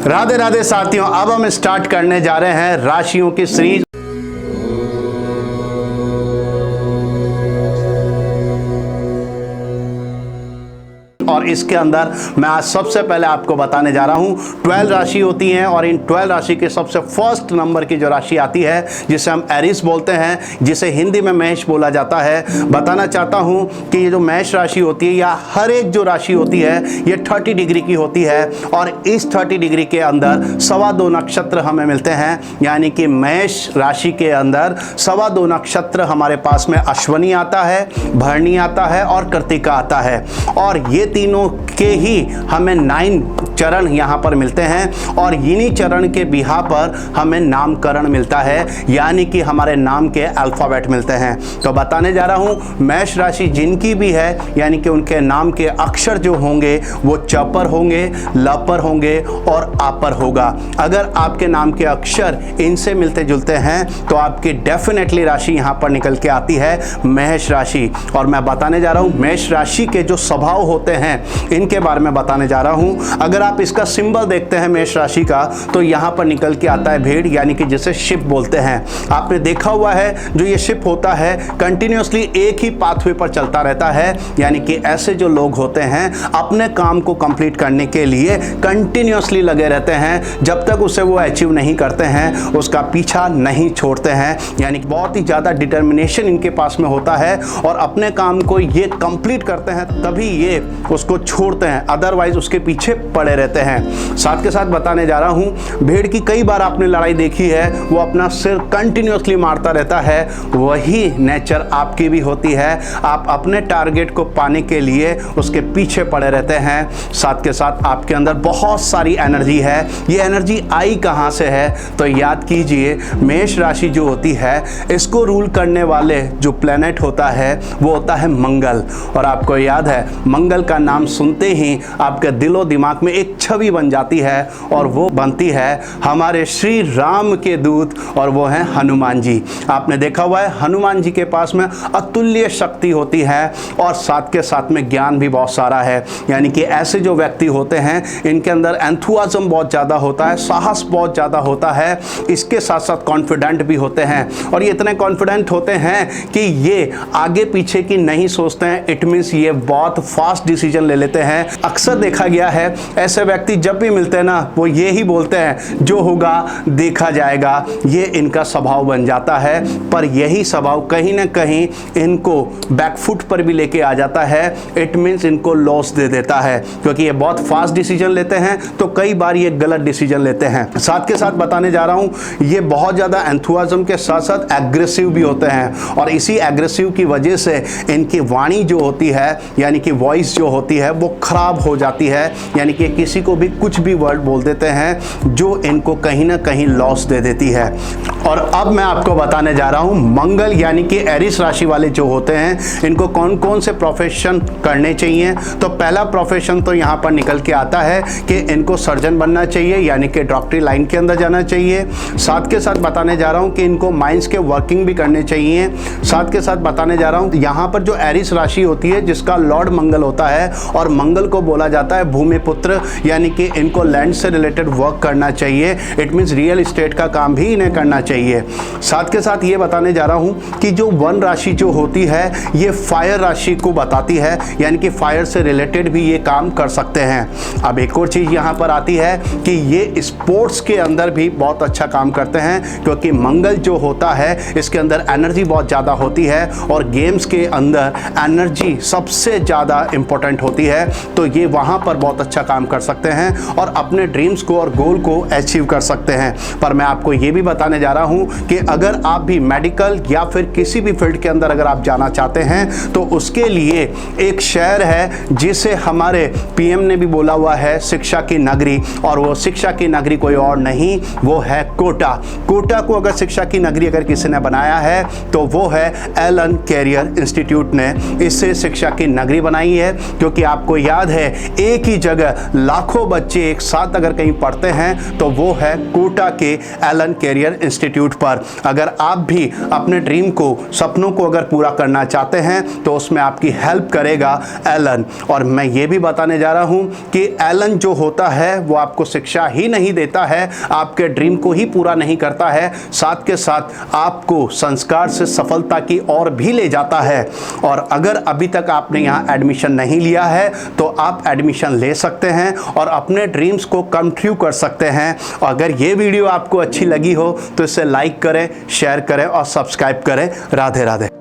राधे राधे साथियों, अब हम स्टार्ट करने जा रहे हैं राशियों की सीरीज। और इसके अंदर मैं आज सबसे पहले आपको बताने जा रहा हूं 12 राशि होती हैं और इन 12 राशि के सबसे फर्स्ट नंबर की जो राशि आती है जिसे हम एरिस बोलते हैं, जिसे हिंदी में मेष बोला जाता है। बताना चाहता हूं कि ये जो मेष राशि होती है या हर एक जो राशि होती है ये 30 डिग्री की होती है और इस 30 डिग्री के अंदर 2.25 नक्षत्र हमें मिलते हैं, यानी कि मेष राशि के अंदर 2.25 नक्षत्र हमारे पास में अश्वनी आता है, भरणी आता है और कृत्तिका आता है और ये तीनों के ही हमें 9 चरण यहाँ पर मिलते हैं और इन्हीं चरण के बिहा पर हमें नामकरण मिलता है, यानी कि हमारे नाम के अल्फ़ाबेट मिलते हैं। तो बताने जा रहा हूँ मेष राशि जिनकी भी है, यानी कि उनके नाम के अक्षर जो होंगे वो च पर होंगे, ल पर होंगे और आ पर होगा। अगर आपके नाम के अक्षर इनसे मिलते जुलते हैं तो आपकी डेफिनेटली राशि यहाँ पर निकल के आती है मेष राशि। और मैं बताने जा रहा हूँ मेष राशि के जो स्वभाव होते हैं इनके बारे में बताने जा रहा हूं। अगर आप इसका सिंबल देखते हैं मेष राशि का तो यहां पर निकल के आता है भेड़, यानी कि जिसे शिप बोलते हैं। आपने देखा हुआ है जो ये शिप होता है कंटिन्यूअसली एक ही पाथवे पर चलता रहता है, यानी कि ऐसे जो लोग होते हैं अपने काम को कंप्लीट करने के लिए कंटिन्यूअसली लगे रहते हैं, जब तक उसे वो अचीव नहीं करते हैं उसका पीछा नहीं छोड़ते हैं, यानी कि बहुत ही ज़्यादा डिटर्मिनेशन इनके पास में होता है और अपने काम को ये कंप्लीट करते हैं तभी ये उसको छोड़ते हैं, अदरवाइज उसके पीछे पड़े रहते हैं। साथ के साथ बताने जा रहा हूं भेड़ की कई बार आपने लड़ाई देखी है, वो अपना सिर कंटिन्यूअसली मारता रहता है, वही नेचर आपकी भी होती है। आप अपने टारगेट को पाने के लिए उसके पीछे पड़े रहते हैं। साथ के साथ आपके अंदर बहुत सारी एनर्जी है। ये एनर्जी आई कहां से है तो याद कीजिए मेष राशि जो होती है इसको रूल करने वाले जो प्लेनेट होता है वो होता है मंगल। और आपको याद है मंगल का नाम सुनते ही आपके दिलो दिमाग में एक छवि बन जाती है और वो बनती है हमारे श्री राम के दूत और वो हैं हनुमान जी। आपने देखा हुआ है हनुमान जी के पास में अतुल्य शक्ति होती है और साथ के साथ में ज्ञान भी बहुत सारा है, यानी कि ऐसे जो व्यक्ति होते हैं इनके अंदर एंथुआज्म बहुत ज़्यादा होता है, साहस बहुत ज़्यादा होता है, इसके साथ साथ कॉन्फिडेंट भी होते हैं और ये इतने कॉन्फिडेंट होते हैं कि ये आगे पीछे की नहीं सोचते हैं। इट मीन्स ये बहुत फास्ट डिसीजन ले लेते हैं। अक्सर देखा गया है ऐसे व्यक्ति जब भी मिलते हैं ना वो ये ही बोलते हैं जो होगा देखा जाएगा, ये इनका स्वभाव बन जाता है। पर यही स्वभाव कहीं ना कहीं इनको बैकफुट पर भी लेके आ जाता है। इट मीन्स इनको लॉस दे देता है क्योंकि ये बहुत फास्ट डिसीजन लेते हैं तो कई बार ये गलत डिसीजन लेते हैं। साथ के साथ बताने जा रहा हूँ ये बहुत ज़्यादा एंथुआज्म के साथ साथ एग्रेसिव भी होते हैं और इसी एग्रेसिव की वजह से इनकी वाणी जो होती है, यानी कि वॉइस जो होती है वो खराब हो जाती है, यानी कि किसी को भी कुछ भी वर्ड बोल देते हैं जो इनको कहीं ना कहीं लॉस दे देती है। और अब मैं आपको बताने जा रहा हूं मंगल यानी कि एरिस राशि वाले जो होते हैं इनको कौन कौन से प्रोफेशन करने चाहिए। तो पहला प्रोफेशन तो यहां पर निकल के आता है कि इनको सर्जन बनना चाहिए, यानी कि डॉक्टरी लाइन के अंदर जाना चाहिए। साथ के साथ बताने जा रहा हूं कि इनको माइंस के वर्किंग भी करने चाहिए। साथ के साथ बताने जा रहा हूं यहाँ पर जो एरिस राशि होती है जिसका लॉर्ड मंगल होता है और मंगल को बोला जाता है भूमि पुत्र, यानी कि इनको लैंड से रिलेटेड वर्क करना चाहिए। इट मीन्स रियल इस्टेट का काम भी इन्हें करना चाहिए। साथ के साथ ये बताने जा रहा हूँ कि जो वन राशि जो होती है ये फायर राशि को बताती है, यानी कि फायर से रिलेटेड भी ये काम कर सकते हैं। अब एक और चीज़ यहाँ पर आती है कि ये स्पोर्ट्स के अंदर भी बहुत अच्छा काम करते हैं क्योंकि मंगल जो होता है इसके अंदर एनर्जी बहुत ज़्यादा होती है और गेम्स के अंदर एनर्जी सबसे ज़्यादा इंपॉर्टेंट होती है, तो ये वहाँ पर बहुत अच्छा काम कर सकते हैं और अपने ड्रीम्स को और गोल को अचीव कर सकते हैं। पर मैं आपको ये भी बताने जा रहा हूँ कि अगर आप भी मेडिकल या फिर किसी भी फील्ड के अंदर अगर आप जाना चाहते हैं तो उसके लिए एक शहर है जिसे हमारे पीएम ने भी बोला हुआ है शिक्षा की नगरी, और वो शिक्षा की नगरी कोई और नहीं वो है कोटा। कोटा को अगर शिक्षा की नगरी अगर किसी ने बनाया है तो वो है एलन कैरियर इंस्टीट्यूट ने इससे शिक्षा की नगरी बनाई है, क्योंकि कि आपको याद है एक ही जगह लाखों बच्चे एक साथ अगर कहीं पढ़ते हैं तो वो है कोटा के एलन कैरियर इंस्टीट्यूट पर। अगर आप भी अपने ड्रीम को, सपनों को अगर पूरा करना चाहते हैं तो उसमें आपकी हेल्प करेगा एलन। और मैं ये भी बताने जा रहा हूं कि एलन जो होता है वो आपको शिक्षा ही नहीं देता है, आपके ड्रीम को ही पूरा नहीं करता है, साथ के साथ आपको संस्कार से सफलता की ओर भी ले जाता है। और अगर अभी तक आपने यहाँ एडमिशन नहीं लिया है तो आप एडमिशन ले सकते हैं और अपने ड्रीम्स को कम ट्रू कर सकते हैं। अगर ये वीडियो आपको अच्छी लगी हो तो इसे लाइक करें, शेयर करें और सब्सक्राइब करें। राधे राधे।